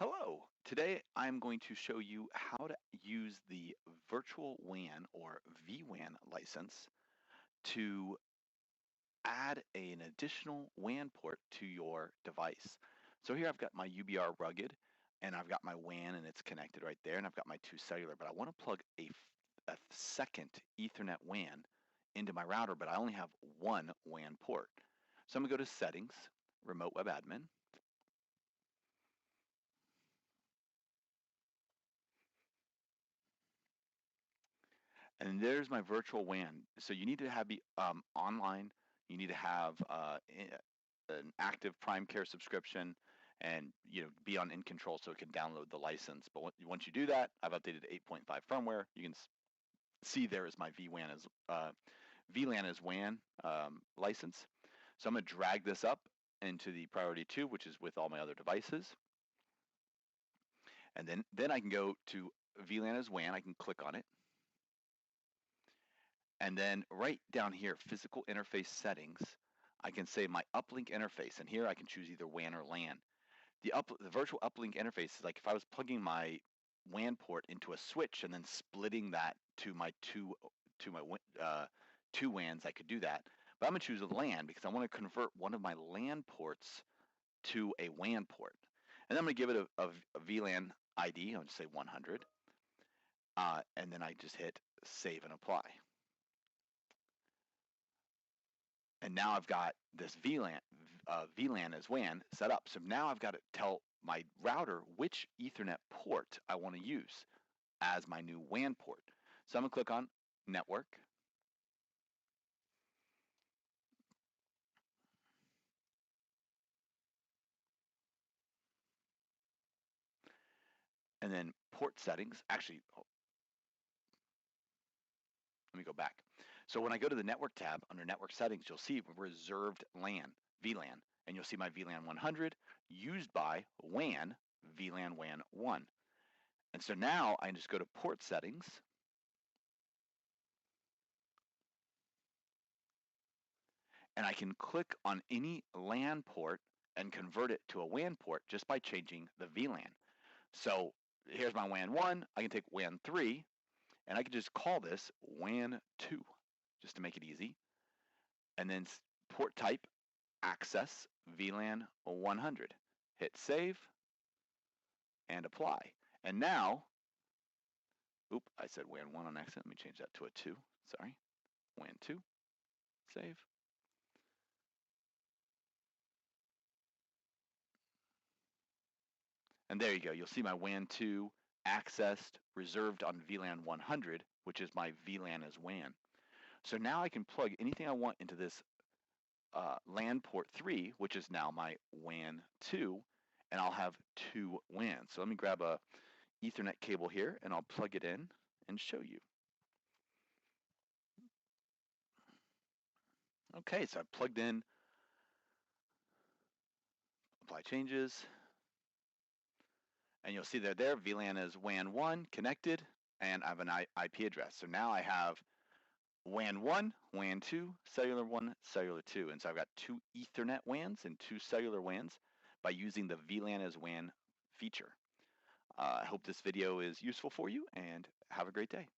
Hello. Today I'm going to show you how to use the virtual WAN or VLAN license to add an additional WAN port to your device. So here I've got my UBR rugged and I've got my WAN and it's connected right there, and I've got my two cellular, but I want to plug a second Ethernet WAN into my router, but I only have one WAN port. So I'm going to go to Settings, Remote Web Admin. And there's my virtual WAN. So you need to have be online. You need to have an active Prime Care subscription, and be on In Control so it can download the license. But once you do that, I've updated to 8.5 firmware. You can see there is my VLAN as WAN license. So I'm going to drag this up into the priority 2, which is with all my other devices. And then I can go to VLAN as WAN. I can click on it. And then right down here, physical interface settings, I can say my uplink interface. And here I can choose either WAN or LAN. The virtual uplink interface is like if I was plugging my WAN port into a switch and then splitting that to my two WANs, I could do that. But I'm going to choose a LAN because I want to convert one of my LAN ports to a WAN port. And then I'm going to give it a VLAN ID. I'll just say 100. And then I just hit save and apply. And now I've got this VLAN as WAN set up. So now I've got to tell my router which Ethernet port I want to use as my new WAN port. So I'm going to click on Network. And then port settings. Actually, let me go back. So when I go to the Network tab under Network Settings, you'll see Reserved LAN, VLAN. And you'll see my VLAN 100 used by WAN, VLAN WAN 1. And so now I just go to Port Settings. And I can click on any LAN port and convert it to a WAN port just by changing the VLAN. So here's my WAN 1. I can take WAN 3, and I can just call this WAN 2, just to make it easy. And then port type, access, VLAN 100. Hit save and apply. And now, I said WAN 1 on accident. Let me change that to a 2. Sorry. WAN 2. Save. And there you go. You'll see my WAN 2 accessed, reserved on VLAN 100, which is my VLAN as WAN. So now I can plug anything I want into this LAN port 3, which is now my WAN 2, and I'll have two WANs. So let me grab a Ethernet cable here, and I'll plug it in and show you. Okay, so I plugged in, apply changes, and you'll see that there, VLAN is WAN 1 connected, and I have an IP address. So now I have WAN 1, WAN 2, cellular 1, cellular 2. And so I've got two Ethernet WANs and two cellular WANs by using the VLAN as WAN feature. I hope this video is useful for you, and have a great day.